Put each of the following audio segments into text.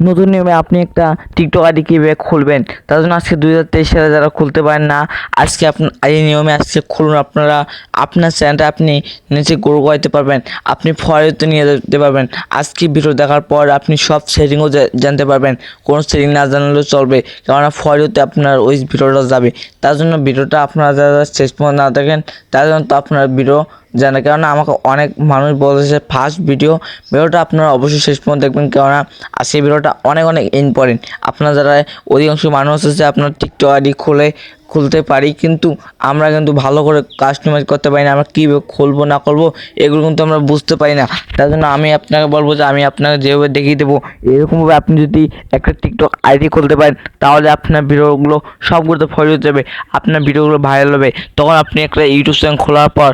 নতুন নিয়মে আপনি একটা টিকটক আইডি কীভাবে খুলবেন, তার জন্য আজকে 2023 সালে যারা খুলতে পারেন না, আজকে এই নিয়মে আজকে খুলুন। আপনারা আপনার চ্যানেলটা আপনি নিচে গ্রো করতে পারবেন, আপনি ফলোতে নিয়ে যেতে পারবেন। আজকে ভিডিও দেখার পর আপনি সব সেটিংও জানতে পারবেন, কোনো সেটিং না জানলেও চলবে, কেননা ফলোতে আপনার ওই ভিডিওটা যাবে। তার জন্য ভিডিওটা আপনারা যারা শেষ পর্যন্ত না দেখেন, তার জন্য তো আপনার ভিডিও জানে, কেননা আমাকে অনেক মানুষ বলেছে ফার্স্ট ভিডিওটা আপনারা অবশ্যই শেষ পর্যন্ত দেখবেন, কেননা আজকে ভিডিওটা অনেক ইম্পর্টেন্ট। আপনারা যারা অধিকাংশ মানুষ আছে আপনার টিকটক আইডি খুলতে পারি, কিন্তু আমরা কিন্তু ভালো করে কাস্টমাইজ করতে পারি না, আমরা কীভাবে খুলবো না করবো এগুলো কিন্তু আমরা বুঝতে পারি না। তার জন্য আমি আপনাকে বলবো যে আমি আপনাকে যেভাবে দেখিয়ে দেবো এরকমভাবে আপনি যদি একটা টিকটক আইডি খুলতে পারেন, তাহলে আপনার ভিডিওগুলো সবগুলোতে ফলো যাবে, আপনার ভিডিওগুলো ভাইরাল হবে। তখন আপনি একটা ইউটিউব চ্যানেল খোলার পর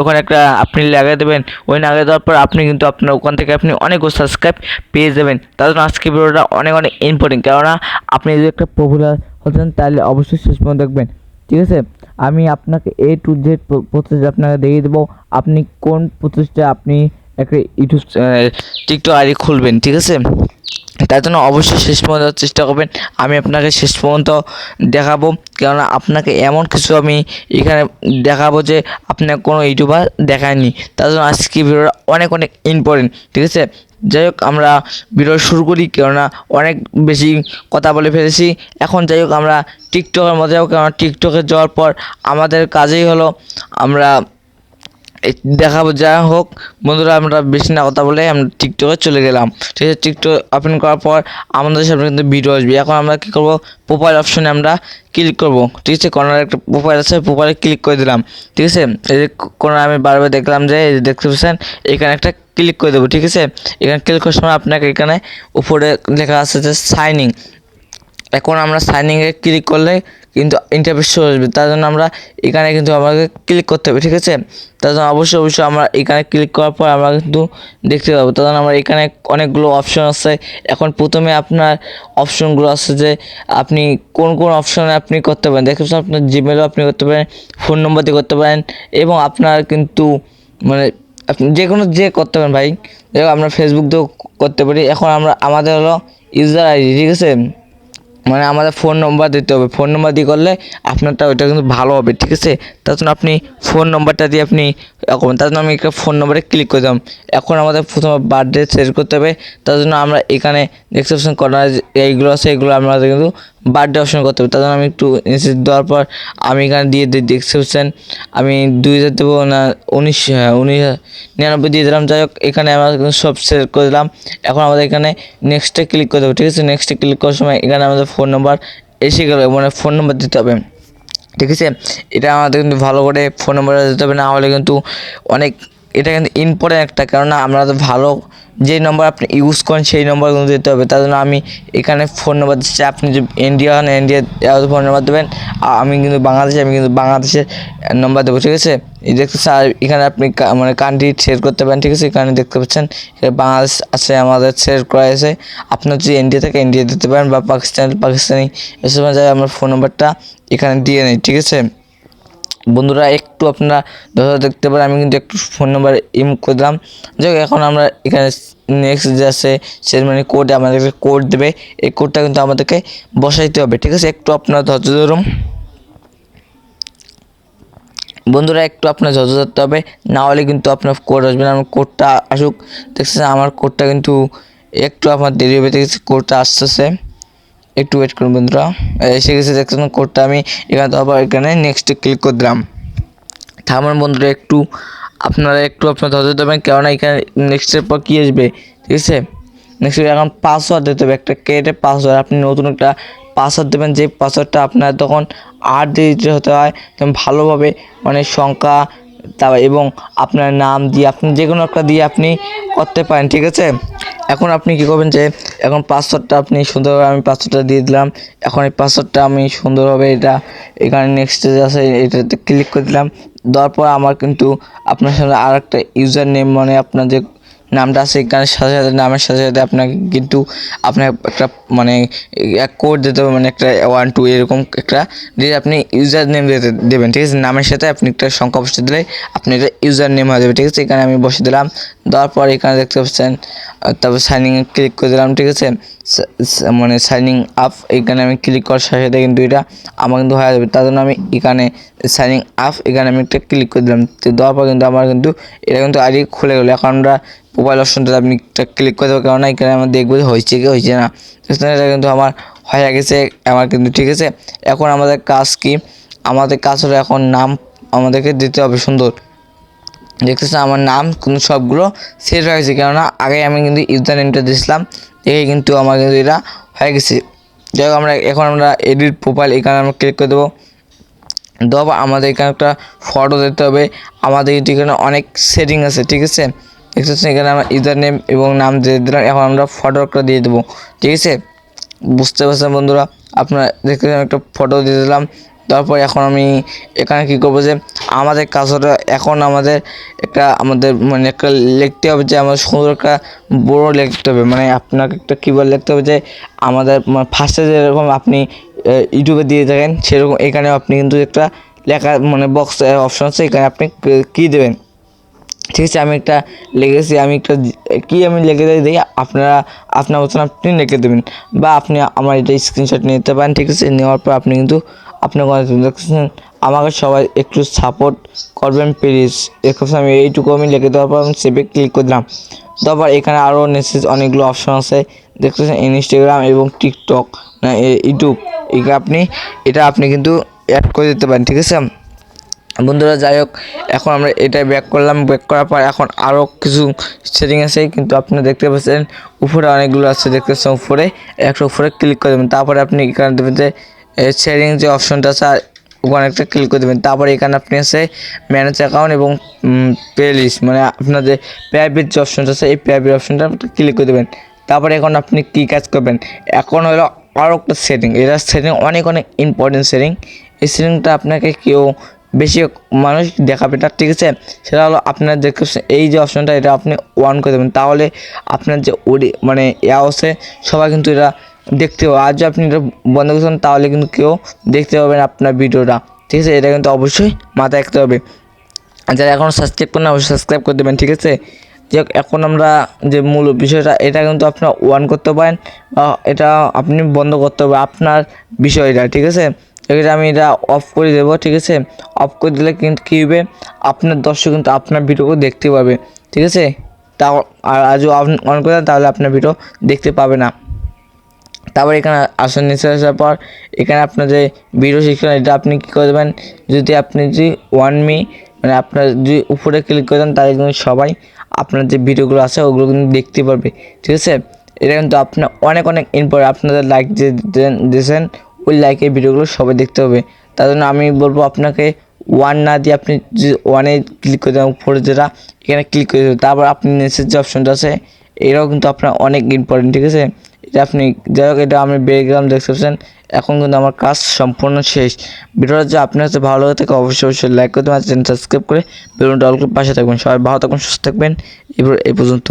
ওখানে একটা আপনি লাগিয়ে দেবেন, ওই লাগিয়ে দেওয়ার পর আপনি কিন্তু আপনার ওখান থেকে আপনি অনেকগুলো সাবস্ক্রাইব পেয়ে যাবেন। তার জন্য আজকে ভিডিওটা অনেক ইম্পর্টেন্ট, কেননা আপনি যদি একটা পপুলার হতেন তাহলে অবশ্যই শেষ পর্যন্ত দেখবেন, ঠিক আছে? আমি আপনাকে A to Z প্রসেস আপনাকে দেখিয়ে দেবো, আপনি কোন প্রসেসটা আপনি একটা ইউটিউব টিকটক আইডি খুলবেন, ঠিক আছে? তার জন্য অবশ্যই শেষ পর্যন্ত চেষ্টা করবেন, আমি আপনাকে শেষ পর্যন্ত দেখাবো, কেননা আপনাকে এমন কিছু আমি এখানে দেখাবো যে আপনার কোনো ইউটিউবার দেখায়নি। তার জন্য আজকে ভিডিওটা অনেক ইম্পর্টেন্ট, ঠিক আছে? যাই হোক, আমরা ভিডিও শুরু করি, কেননা অনেক বেশি কথা বলে ফেলেছি। এখন যাই হোক, আমরা টিকটকের মধ্যে যাবো, কেননা টিকটকে যাওয়ার পর আমাদের কাজেই হলো আমরা দেখাবো। যা হোক বন্ধুরা, আমরা বেশি না কথা বলে আমরা টিকটকে চলে গেলাম, ঠিক আছে? টিকটক ওপেন করার পর আমাদের সামনে কিন্তু ভিডিও আসবে। এখন আমরা কী করবো, প্রোফাইল অপশনে আমরা ক্লিক করব, ঠিক আছে? কর্নারে একটা প্রোফাইল আছে, প্রোফাইলে ক্লিক করে দিলাম, ঠিক আছে? এই যে কর্নারে আমি বারবার দেখলাম যে এই যে দেখতে পাচ্ছেন এখানে একটা ক্লিক করে দেবো, ঠিক আছে? এখানে ক্লিক করার সময় আপনাকে এখানে উপরে লেখা আছে যে সাইন ইন। এখন আমরা সাইনিংয়ে ক্লিক করলে কিন্তু ইন্টারফেস চলে আসবে, তার জন্য আমরা এখানে কিন্তু আমাকে ক্লিক করতে হবে, ঠিক আছে? তার জন্য অবশ্যই আমরা এখানে ক্লিক করার পর আমরা কিন্তু দেখতে পাবো। তার জন্য আমরা এখানে অনেকগুলো অপশন আছে। এখন প্রথমে আপনার অপশনগুলো আছে যে আপনি কোন অপশনে আপনি করতে পারেন, দেখতে পাচ্ছেন আপনার জিমেলও আপনি করতে পারেন, ফোন নম্বর দিয়ে করতে পারেন, এবং আপনার কিন্তু মানে আপনি যে করতে পারেন ভাই। দেখো, আমরা ফেসবুক দিয়েও করতে পারি। এখন আমাদের হলো ইউজার আইডি, ঠিক আছে? মানে আমাদের ফোন নম্বর দিতে হবে, ফোন নম্বর দিয়ে করলে আপনারটা ওইটা কিন্তু ভালো হবে, ঠিক আছে? তার জন্য আপনি ফোন নম্বরটা দিয়ে আপনি করবেন। তার জন্য আমি একটা ফোন নম্বরে ক্লিক করে দিলাম। এখন আমাদের প্রথমে বার্থডে সেট করতে হবে, তার জন্য আমরা এখানে দেখতে পাচ্ছেন কর্নার এইগুলো আছে, এগুলো আমাদের কিন্তু বার্থডে অপশন করতে হবে। তার জন্য আমি একটু মেসেজ দেওয়ার পর আমি এখানে দিয়ে দেখতে পাচ্ছেন আমি 2000 দেবো না 1999 দিয়ে দিলাম। যাই হোক, এখানে আমরা সব সেট করে দিলাম। এখন আমাদের এখানে নেক্সটে ক্লিক করে দেবো, ঠিক আছে? নেক্সটে ক্লিক করার সময় এখানে আমাদের ফোন নম্বর এসে গেল, মানে ফোন নম্বর দিতে হবে, ঠিক আছে? এটা আমাদের কিন্তু ভালো করে ফোন নম্বরটা দিতে হবে, না হলে কিন্তু এটা কিন্তু ইম্পর্টেন্ট একটা, কেননা আমরা তো ভালো যে নম্বর আপনি ইউজ করেন সেই নম্বর কিন্তু দিতে হবে। তার জন্য আমি এখানে ফোন নম্বর দিচ্ছি। আপনি যে ইন্ডিয়া হন, ইন্ডিয়ার ফোন নম্বর দেবেন, আর আমি কিন্তু বাংলাদেশের নম্বর দেবো, ঠিক আছে? এই দেখতেছে, আর এখানে আপনি মানে কান্ট্রি সেট করতে পারেন, ঠিক আছে? এখানে দেখতে পাচ্ছেন এখানে বাংলাদেশ আছে, আমাদের সেট করা আছে। আপনার যদি ইন্ডিয়া থেকে ইন্ডিয়া দিতে পারেন, বা পাকিস্তানি এসব যায় আমার ফোন নম্বরটা এখানে দিয়ে নেই, ঠিক আছে? বন্ধুরা, একটু আপনারা দেখতে পারেন আমি কিন্তু একটু ফোন নাম্বার করে দিলাম। যাই হোক, এখন আমরা এখানে নেক্সট যে আছে সেরেমনি কোড, আমাদেরকে কোড দেবে, এই কোডটা কিন্তু আমাদেরকে বসাইতে হবে, ঠিক আছে? একটু আপনারা ধৈর্য ধরুন বন্ধুরা, একটু আপনার ধৈর্য ধরতে হবে, না হলে কিন্তু আপনার কোড আসবে না। আমার কোডটা আসুক, দেখছেন আমার কোডটা কিন্তু একটু আমার দেরি হবে, ঠিক আছে? কোডটা আসতেছে, একটু ওয়েট করুন বন্ধুরা। এসে গেছে, দেখছেন কোডটা। আমি এখানে আবার এখানে নেক্সটে ক্লিক করে দিলাম। থামান বন্ধুরা, আপনারা আপনার ধৈর্য দেবেন, কেননা এখানে নেক্সটের পর কী আসবে, ঠিক আছে? নেক্সট এখন পাসওয়ার্ড দিতে হবে, একটা ক্রিয়েটেড পাসওয়ার্ড। আপনি নতুন একটা পাসওয়ার্ড দেবেন, যে পাসওয়ার্ডটা আপনার তখন 8 ডিজিটের হতে হয়, ভালোভাবে মানে সংখ্যা তারপর এবং আপনার নাম দিয়ে আপনি যে কোনো একটা দিয়ে আপনি করতে পারেন, ঠিক আছে? এখন আপনি কী করবেন যে এখন পাসওয়ার্ডটা আপনি সুন্দরভাবে, আমি পাসওয়ার্ডটা দিয়ে দিলাম। এখন এই পাসওয়ার্ডটা আমি সুন্দরভাবে এখানে নেক্সট যে আছে এটাতে ক্লিক করে দিলাম। দেওয়ার পর আমার কিন্তু আপনার সামনে আর একটা ইউজার নেম, মানে আপনার যে নামটা আছে এখানে সাথে সাথে নামের সাথে সাথে আপনাকে কিন্তু আপনার একটা মানে এক কোড দিতে হবে, মানে একটা 1 2 এরকম একটা দিয়ে আপনি ইউজার নেম দেবেন, ঠিক আছে। নামের সাথে আপনি একটা সংখ্যা বসে দিলে আপনি এটা ইউজার নেম হয়ে যাবে, ঠিক আছে। এখানে আমি বসে দিলাম, দেওয়ার পর এখানে দেখতে পাচ্ছেন তারপর সাইনিং ক্লিক করে দিলাম, ঠিক আছে। মানে সাইনিং আপ এখানে আমি ক্লিক করার সাথে সাথে কিন্তু এটা আমার কিন্তু হয়ে যাবে। তার জন্য আমি এখানে সাইনিং আপ এখানে আমি একটা ক্লিক করে দিলাম, তো দেওয়ার পর কিন্তু আমার কিন্তু এটা কিন্তু আইডি খুলে গেলো। এখন আমরা মোবাইল অপশনটা আপনি একটা ক্লিক করে দেবো, কেননা এখানে আমরা দেখবো যে হয়েছে কি হয়েছে না। এটা কিন্তু আমার হয়ে গেছে আমার কিন্তু, ঠিক আছে। এখন আমাদের কাজ কি, আমাদের কাজ হলো এখন নাম আমাদেরকে দিতে হবে সুন্দর। দেখতেছেন আমার নাম কিন্তু সবগুলো সেট হয়ে গেছে, কেননা আগে আমি কিন্তু ইউজার নেমটা দিয়েছিলাম, এই কিন্তু আমার কিন্তু এটা হয়ে গেছে। যাই হোক এখন আমরা এডিট প্রোফাইল এখানে আমরা ক্লিক করে দেবো। দেওয়া আমাদের এখানে একটা ফটো দিতে হবে, আমাদের কিন্তু এখানে অনেক সেটিং আছে, ঠিক আছে। দেখতেছেন এখানে আমরা ইউজার নেম এবং নাম দিয়ে দিলাম, এখন আমরা ফটো একটা দিয়ে দেবো, ঠিক আছে। বুঝতে পারছেন বন্ধুরা, আপনারা দেখতেছেন একটা ফটো দিয়ে দিলাম। তারপর এখন আমি এখানে কী করবো যে আমাদের কাজটা এখন আমাদের মানে একটা লিখতে হবে যে আমাদের সুন্দর একটা বড় লিখতে হবে, মানে আপনাকে একটা কীবোর্ড লিখতে হবে যে আমাদের ফার্স্টে যেরকম আপনি ইউটিউবে দিয়ে থাকেন সেরকম এখানেও আপনি কিন্তু একটা লেখা মানে বক্স অপশন আছে, এখানে আপনি কী দেবেন, ঠিক আছে। আমি একটা লিখেছি, আমি একটা কি আমি লিখে দিই, আপনারা আপনার মতন আপনি লিখে দেবেন, বা আপনি আমার এটা স্ক্রিনশট নিতে পারেন, ঠিক আছে। নেওয়ার পর আপনি কিন্তু আপনার দেখছেন আমাকে সবাই একটু সাপোর্ট করবেন প্লিজ, আমি এইটুকু আমি লিখে দেওয়ার পর আমি সেভে ক্লিক করে দিলাম। তারপর এখানে আরও মেসেজ অনেকগুলো অপশন আছে দেখতেছেন, ইনস্টাগ্রাম এবং টিকটক না ইউটিউব, এটা আপনি কিন্তু অ্যাড করে দিতে পারেন, ঠিক আছে বন্ধুরা। যাই হোক এখন আমরা এটা ব্যাক করলাম, ব্যাক করার পর এখন আরও কিছু সেটিং আছে, কিন্তু আপনি দেখতে পাচ্ছেন উপরে অনেকগুলো আছে, দেখতেছেন উপরে একটা উপরে ক্লিক করে দেবেন। তারপরে আপনি এখানে দেবেন যে সেটিং যে অপশনটা আছে ওখানে একটা ক্লিক করে দেবেন। তারপরে এখানে আপনি আছে ম্যানেজ অ্যাকাউন্ট এবং প্লে লিস্ট, মানে আপনার যে প্রাইভেট যে অপশনটা আছে এই প্রাইভেট অপশনটা ক্লিক করে দেবেন। তারপরে এখন আপনি কী কাজ করবেন, এখন হলো আরও একটা সেটিং, এটা সেটিং অনেক ইম্পর্টেন্ট সেটিং। এই সেটিংটা আপনাকে কেউ বেশি মানুষ দেখাবে না, ঠিক আছে। সেটা হলো আপনার দেখতে এই যে অপশনটা এটা আপনি অন করে দেবেন, তাহলে আপনার যে মানে আছে সবাই কিন্তু এটা দেখতে পাবে। আর যদি আপনি এটা বন্ধ করছেন তাহলে কিন্তু কেউ দেখতে পাবে না আপনার ভিডিওটা, ঠিক আছে। এটা কিন্তু অবশ্যই মাথায় রাখতে হবে। যারা এখনও সাবস্ক্রাইব করেন অবশ্যই সাবস্ক্রাইব করে দেবেন, ঠিক আছে। যে এখন আমরা যে মূল বিষয়টা এটা কিন্তু আপনার অন করতে পারেন, এটা আপনি বন্ধ করতে হবে আপনার বিষয়টা, ঠিক আছে। এক্ষেত্রে আমি এটা অফ করে দেবো, ঠিক আছে। অফ করে দিলে কিন্তু কী হবে, আপনার দর্শক কিন্তু আপনার ভিডিওকে দেখতে পাবে, ঠিক আছে। তা আর আজও অন করে দেন তাহলে আপনার ভিডিও দেখতে পাবে না। তারপর এখানে আসন নিচে আসার পর এখানে আপনার যে ভিডিও শিক্ষণ এটা আপনি কী করে দেবেন, যদি আপনি যদি মানে আপনার যদি উপরে ক্লিক করে দেন তাহলে কিন্তু সবাই আপনার যে ভিডিওগুলো আছে ওগুলো কিন্তু দেখতে পারবে, ঠিক আছে। এটা কিন্তু আপনার অনেক ইম্পর্টেন্ট, আপনাদের লাইক যে দিয়েছেন ওই লাইকের ভিডিওগুলো সবাই দেখতে হবে। তার জন্য আমি বলবো আপনাকে ওয়ান না দিয়ে আপনি যদি ওয়ানে ক্লিক করে দেন উপরে যেটা এখানে ক্লিক করে দেবেন, তারপর আপনি নিচের যে অপশনটা আছে এটাও কিন্তু আপনার অনেক ইম্পর্টেন্ট, ঠিক আছে। এটা আপনি যাই হোক এটা আমি বেরিয়ে গেলাম, দেখতে পাচ্ছেন এখন কিন্তু আমার কাজ সম্পূর্ণ শেষ। ভিডিওটা যদি আপনার কাছে ভালো লাগে থাকে অবশ্যই লাইক করতে পারেন, চ্যানেল সাবস্ক্রাইব করে বেলুনটা অল করে পাশে থাকবেন। সবাই ভালো থাকবেন, সুস্থ থাকবেন। এবার এই পর্যন্ত।